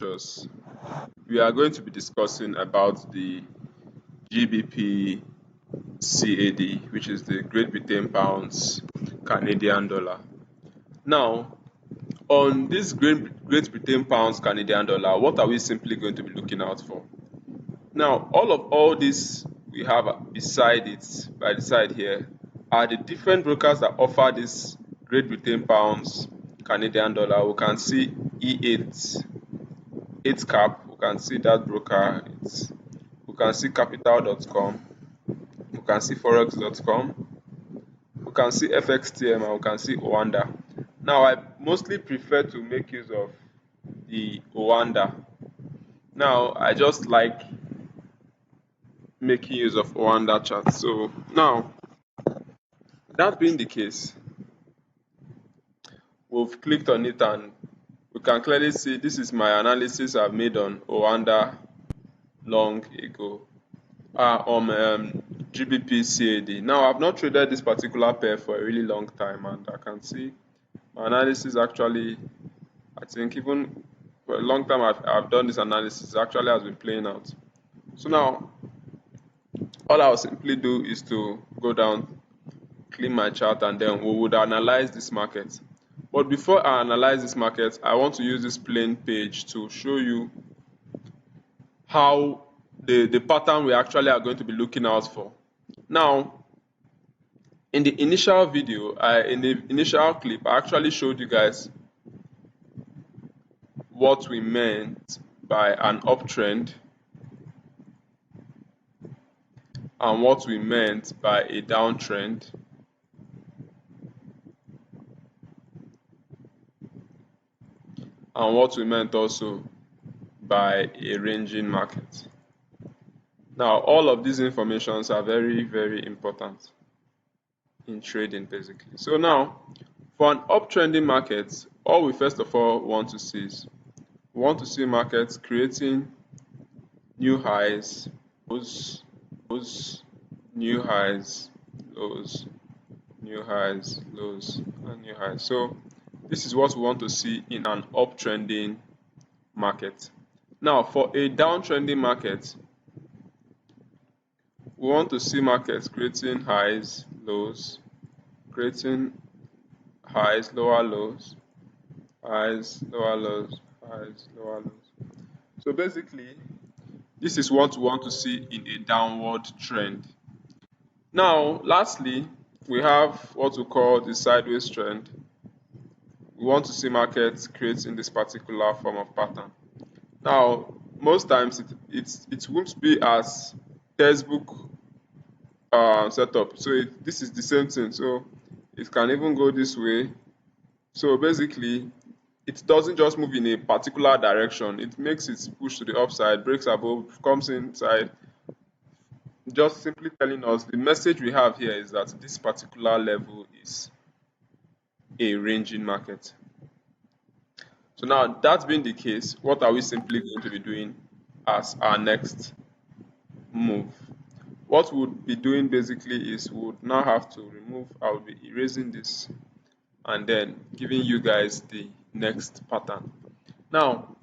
Just we are going to be discussing about the GBPCAD, which is the Great Britain Pounds Canadian Dollar. Now, on this Great Britain Pounds Canadian Dollar, what are we simply going to be looking out for? Now, all this we have beside it, by the side here, are the different brokers that offer this Great Britain Pounds Canadian Dollar. We can see E8, 8 cap, we can see that broker, we can see capital.com, we can see forex.com, we can see FXTM, and we can see Oanda. Now, I mostly prefer to make use of the Oanda. Now, I just like making use of Oanda chart. So now, that being the case, we've clicked on it and we can clearly see this is my analysis I've made on Oanda long ago. GBPCAD. Now, I've not traded this particular pair for a really long time, and I can see my analysis actually, I think even for a long time I've done this analysis, actually has been playing out. So now, all I'll simply do is to go down, clean my chart, and then we would analyze this market. But before I analyze this market, I want to use this plain page to show you how the pattern we actually are going to be looking out for. Now, in the initial video, in the initial clip, I actually showed you guys what we meant by an uptrend and what we meant by a downtrend, and what we meant also by a ranging market. Now, all of these informations are very, very important in trading, basically. So now, for an uptrending market, all we first of all want to see is we want to see markets creating new highs, lows, new highs, lows, new highs, lows, and new highs. So this is what we want to see in an uptrending market. Now, for a downtrending market, we want to see markets creating highs, lows, creating highs, lower lows, highs, lower lows, highs, lower lows. So basically, this is what we want to see in a downward trend. Now, lastly, we have what we call the sideways trend. We want to see markets creating this particular form of pattern. Now, most times it won't be as textbook setup. So this is the same thing. So it can even go this way. So basically, it doesn't just move in a particular direction. It makes its push to the upside, breaks above, comes inside. Just simply telling us the message we have here is that this particular level is a ranging market. So now, that being the case, what are we simply going to be doing as our next move? What we'll be doing basically is we would now have to remove, I will be erasing this and then giving you guys the next pattern. Now,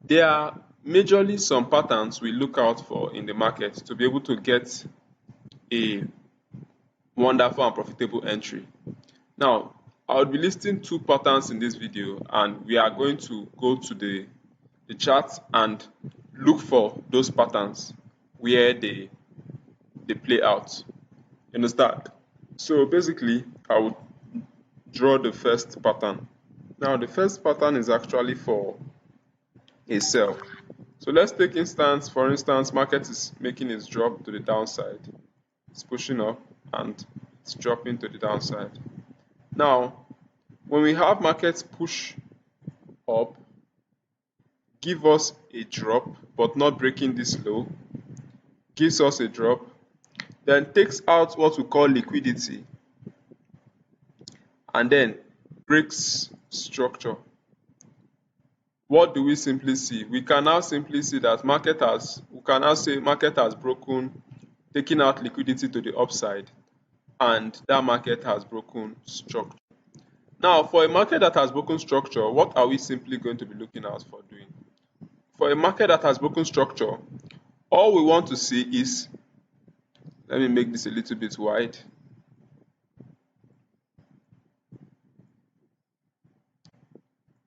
there are majorly some patterns we look out for in the market to be able to get a wonderful and profitable entry. Now, I will be listing two patterns in this video, and we are going to go to the chart and look for those patterns where they play out. You understand? So basically, I would draw the first pattern. Now, the first pattern is actually for a sell. So let's take instance, for instance, market is making its drop to the downside. It's pushing up and it's dropping to the downside. Now, when we have markets push up, give us a drop, but not breaking this low, gives us a drop, then takes out what we call liquidity, and then breaks structure. What do we simply see? We can now simply see that market has broken, taking out liquidity to the upside, and that market has broken structure. Now, for a market that has broken structure, what are we simply going to be looking out for doing? for a market that has broken structure, all we want to see is, let me make this a little bit wide.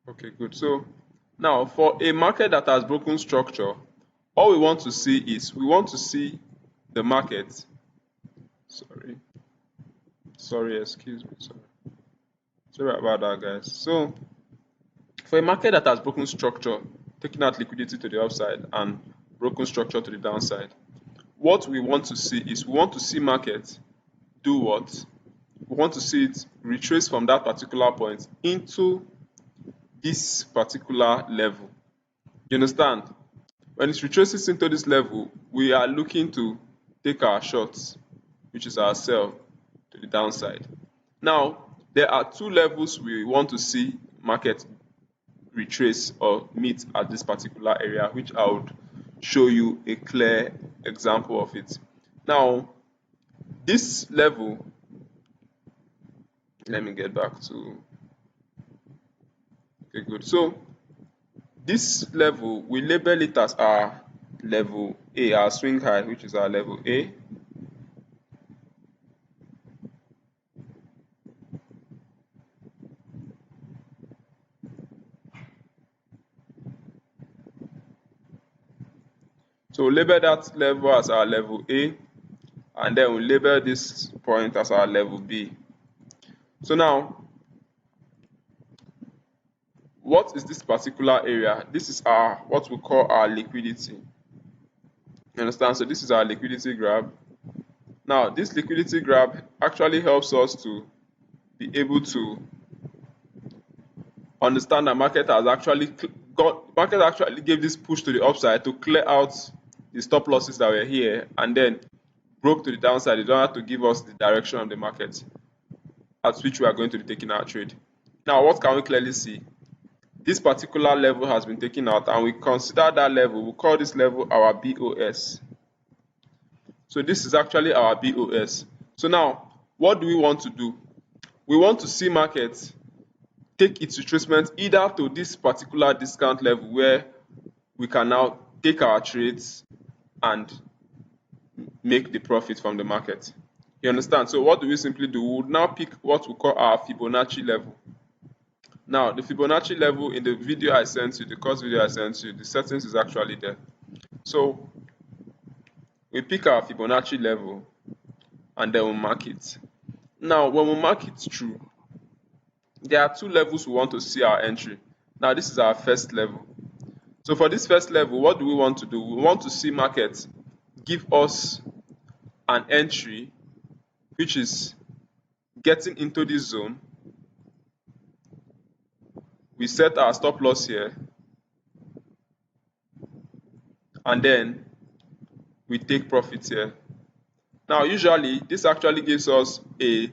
Okay, good. So now for a market that has broken structure, all we want to see is, we want to see the market, excuse me, sorry about that, guys. So for a market that has broken structure, taking out liquidity to the upside and broken structure to the downside, what we want to see is, we want to see market do what? We want to see it retrace from that particular point into this particular level. You understand? When it retraces into this level, we are looking to take our shots, which is our sell, to the downside. Now, there are two levels we want to see market retrace or meet at this particular area, which I would show you a clear example of it. Now, this level, let me get back to, okay, good. So this level, we label it as our level A, our swing high, which is our level A. So we'll label that level as our level A, and then we'll label this point as our level B. So now, what is this particular area? This is our, what we call our liquidity. You understand? So this is our liquidity grab. Now, this liquidity grab actually helps us to be able to understand that market actually gave this push to the upside to clear out the stop losses that were here, and then broke to the downside in order to give us the direction of the market at which we are going to be taking our trade. Now, what can we clearly see? This particular level has been taken out, and we consider that level, we call this level our BOS. So this is actually our BOS. So now, what do we want to do? We want to see market take its retracement either to this particular discount level where we can now take our trades and make the profit from the market. You understand? So what do we simply do? We would now pick what we call our Fibonacci level. Now, the Fibonacci level in the video I sent you, the course video I sent you, the settings is actually there. So we pick our Fibonacci level and then we mark it. Now, when we mark it through, there are two levels we want to see our entry. Now, this is our first level. So for this first level, what do we want to do? We want to see market give us an entry which is getting into this zone. We set our stop loss here, and then we take profit here. Now, usually this actually gives us a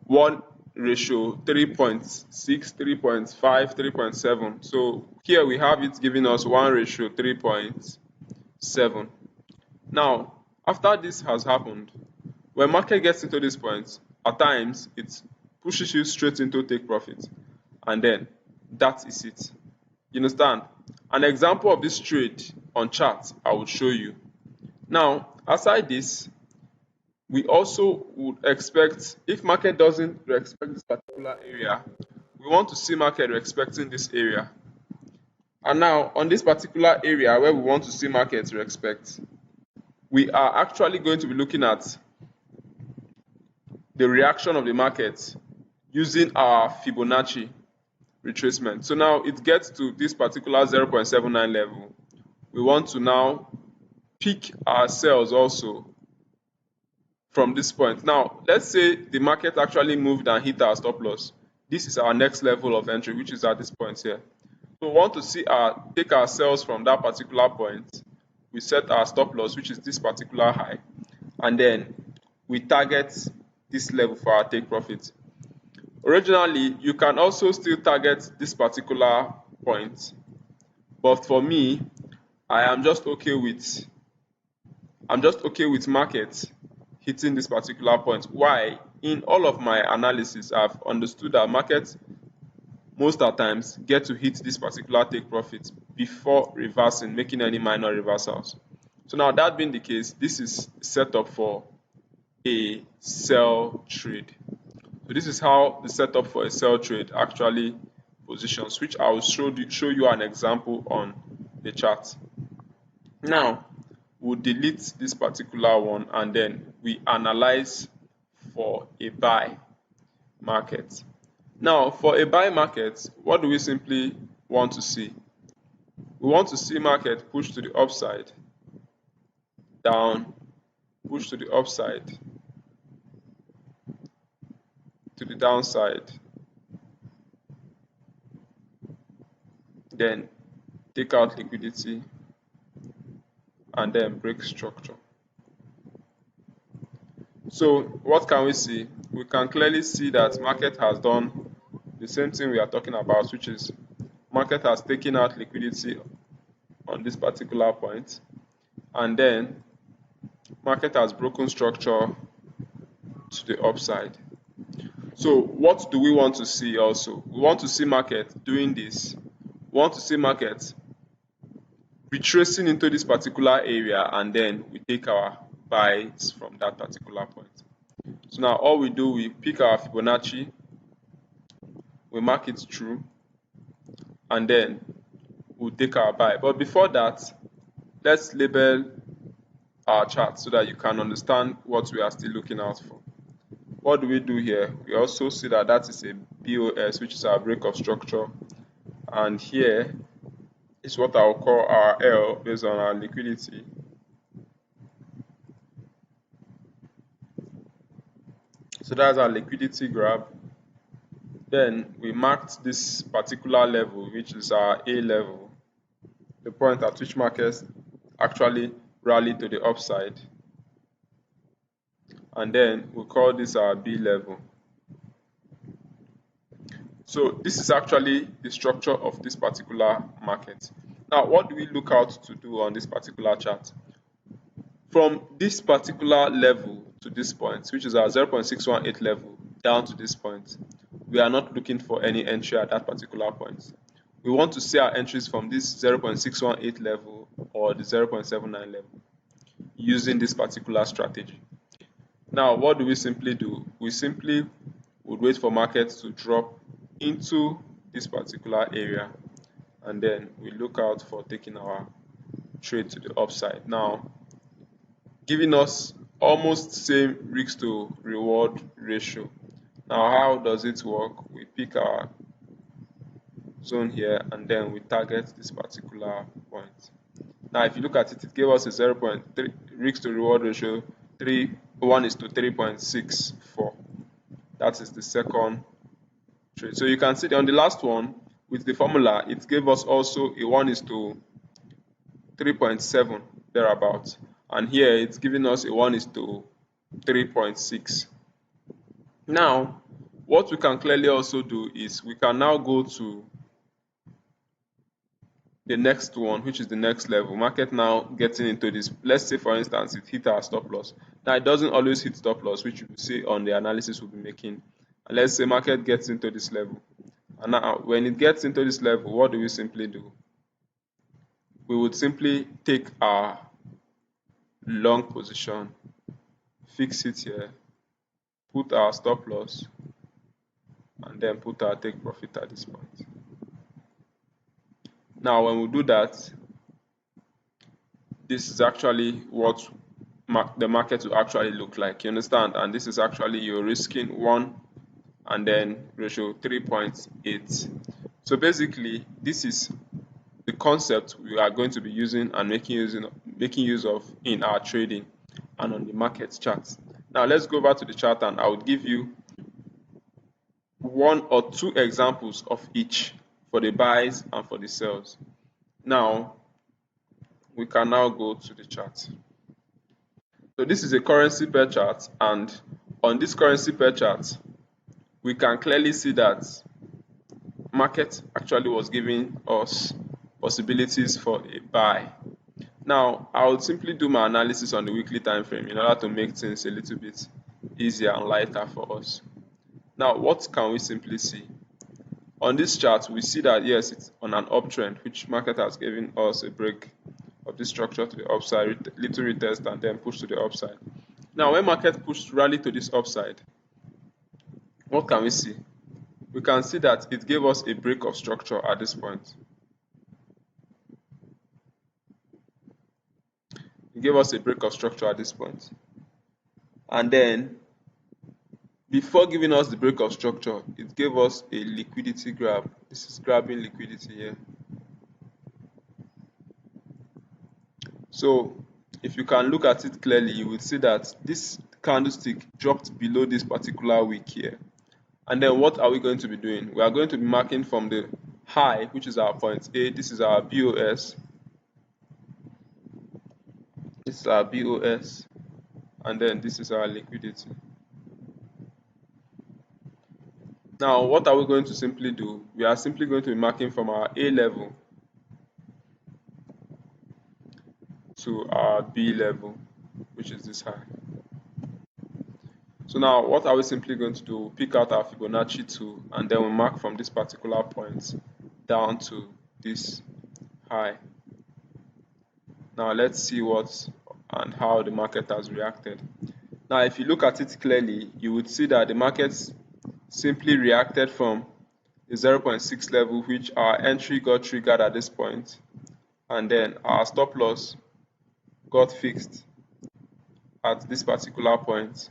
1 ratio 3.6, 3.5, 3.7. So here we have it giving us 1 ratio 3.7. Now, after this has happened, when market gets into this point, at times it pushes you straight into take profit, and then that is it. You understand? An example of this trade on chart I will show you. Now, aside this, we also would expect, if market doesn't respect this particular area, we want to see market respecting this area. And now, on this particular area where we want to see market respect, we are actually going to be looking at the reaction of the market using our Fibonacci retracement. So now it gets to this particular 0.79 level. We want to now pick our sales also from this point. Now, let's say the market actually moved and hit our stop loss. This is our next level of entry, which is at this point here. So we want to see take our sales from that particular point. We set our stop loss, which is this particular high, and then we target this level for our take profit. Originally, you can also still target this particular point, but for me, I'm just okay with market hitting this particular point. Why? In all of my analysis, I've understood that markets most of the times get to hit this particular take profit before reversing, making any minor reversals. So now that being the case, this is set up for a sell trade. So this is how the setup for a sell trade actually positions, which I will show you an example on the chart. Now we'll delete this particular one and then we analyze for a buy market. Now for a buy market, what do we simply want to see? We want to see market push to the upside, down, push to the upside, to the downside, then take out liquidity and then break structure. So what can we see? We can clearly see that market has done the same thing we are talking about, which is market has taken out liquidity on this particular point, and then market has broken structure to the upside. So what do we want to see also? We want to see market doing this. We want to see market retracing into this particular area and then we take our buys from that particular point. So now all we do, we pick our Fibonacci, we mark it through, and then we'll take our buy. But before that, let's label our chart so that you can understand what we are still looking out for. What do we do here? We also see that that is a BOS, which is our break of structure, and here is what I'll call our L based on our liquidity. So that's our liquidity grab. Then we marked this particular level, which is our A level, the point at which markets actually rally to the upside. And then we call this our B level. So this is actually the structure of this particular market. Now, what do we look out to do on this particular chart? From this particular level to this point, which is our 0.618 level, down to this point, we are not looking for any entry at that particular point. We want to see our entries from this 0.618 level or the 0.79 level using this particular strategy. Now, what do we simply do? We simply would wait for markets to drop into this particular area and then we look out for taking our trade to the upside. Now, giving us almost same risk to reward ratio. Now, how does it work? We pick our zone here and then we target this particular point. Now, if you look at it, it gave us a 0.3 risk to reward ratio 1:3.64. That is the second trade. So you can see on the last one with the formula, it gave us also a 1:3.7 thereabout, and here it's giving us a 1:3.6. Now, what we can clearly also do is we can now go to the next one, which is the next level. Market now getting into this. Let's say, for instance, it hit our stop loss. Now, it doesn't always hit stop loss, which you will see on the analysis we'll be making. And let's say market gets into this level. And now, when it gets into this level, what do we simply do? We would simply take our long position, fix it here, put our stop loss, and then put our take profit at this point. Now, when we do that, this is actually what the market will actually look like. You understand? And this is actually you're risking 1 and then ratio 3.8. So basically, this is the concept we are going to be using and making use of in our trading and on the market charts. Now, let's go back to the chart and I will give you 1 or 2 examples of each for the buys and for the sells. Now, we can now go to the chart. So this is a currency pair chart, and on this currency pair chart, we can clearly see that market actually was giving us possibilities for a buy. Now, I will simply do my analysis on the weekly time frame in order to make things a little bit easier and lighter for us. Now, what can we simply see? On this chart, we see that yes, it's on an uptrend, which market has given us a break of this structure to the upside, little retest, and then push to the upside. Now, when market pushed rally to this upside, what can we see? We can see that it gave us a break of structure at this point. It gave us a break of structure at this point. And then, before giving us the break of structure, it gave us a liquidity grab. This is grabbing liquidity here. So, if you can look at it clearly, you will see that this candlestick dropped below this particular wick here. And then what are we going to be doing? We are going to be marking from the high, which is our point A. This is our BOS. This is our BOS. And then this is our liquidity. Now, what are we going to simply do? We are simply going to be marking from our A level to our B level, which is this high. So now, what are we simply going to do? Pick out our Fibonacci tool, and then we mark from this particular point down to this high. Now, let's see what and how the market has reacted. Now, if you look at it clearly, you would see that the market simply reacted from the 0.6 level, which our entry got triggered at this point, and then our stop loss got fixed at this particular point,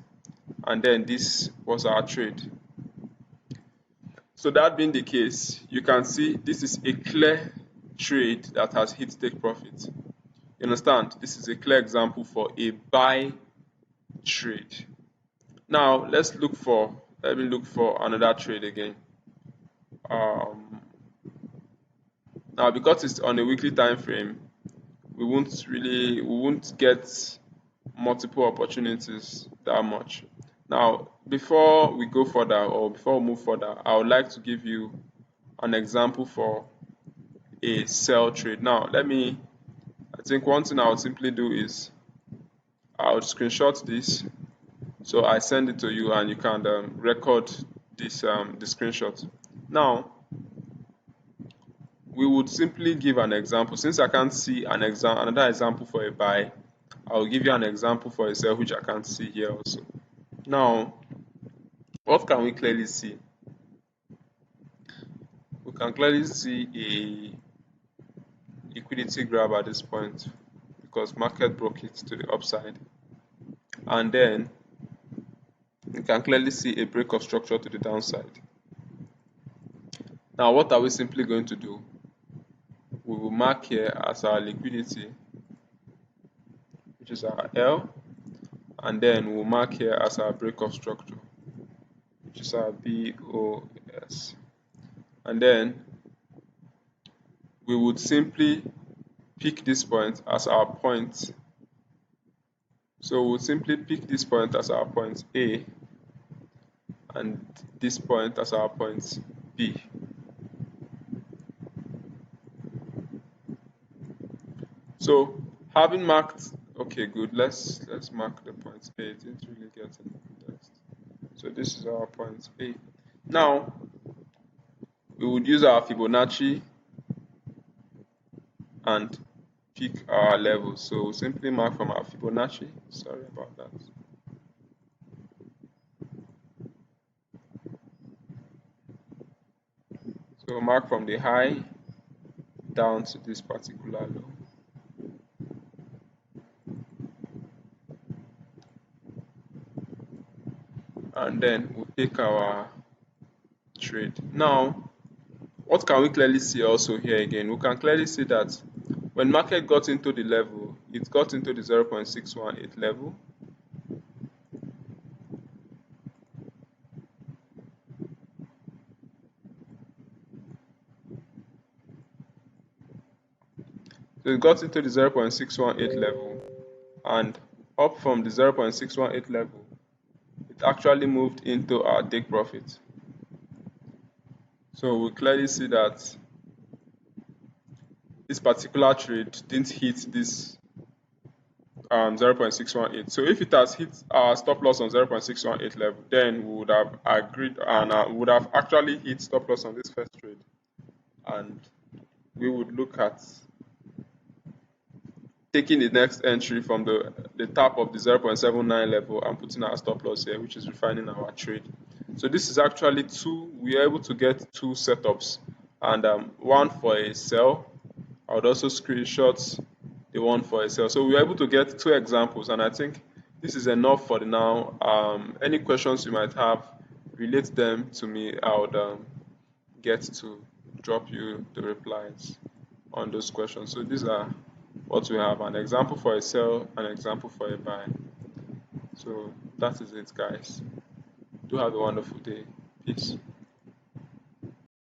and then this was our trade. So that being the case, you can see this is a clear trade that has hit take profit. You understand? This is a clear example for a buy trade. Now let me look for another trade again. Now, because it's on a weekly time frame, we won't get multiple opportunities that much. Now, before we go further or before we move further, I would like to give you an example for a sell trade. Now, I think one thing I would simply do is I would screenshot this, so I send it to you and you can record this the screenshot. Now, we would simply give an example. Since I can't see another example for a buy, I will give you an example for a sell, which I can't see here also. Now, what can we clearly see? We can clearly see a liquidity grab at this point because market broke it to the upside, and then we can clearly see a break of structure to the downside. Now, what are we simply going to do? We will mark here as our liquidity, which is our L, and then we'll mark here as our break of structure, which is our BOS. And then we would simply pick this point as our point. So we'll simply pick this point as our point A and this point as our point B. So having marked, okay, good. Let's mark the point A. It didn't really get any context. So this is our point A. Now we would use our Fibonacci and pick our level. So we'll simply mark from our Fibonacci. Sorry about that. So mark from the high down to this particular low. And then we'll take our trade. Now, what can we clearly see also here again? We can clearly see that when market got into the level, it got into the 0.618 level. So it got into the 0.618 level, and up from the 0.618 level, it actually moved into our take profit. So we clearly see that this particular trade didn't hit this 0.618. So if it has hit our stop loss on 0.618 level, then we would have agreed and would have actually hit stop loss on this first trade, and we would look at taking the next entry from the top of the 0.79 level and putting our stop loss here, which is refining our trade. So this is actually we are able to get two setups, and one for a sell. I would also screenshot the one for a sell. So we were able to get two examples, and I think this is enough for the now. Any questions you might have, relate them to me. I would get to drop you the replies on those questions. So these are what we have: an example for a sell, an example for a buy. So that is it, guys. Do have a wonderful day. Peace.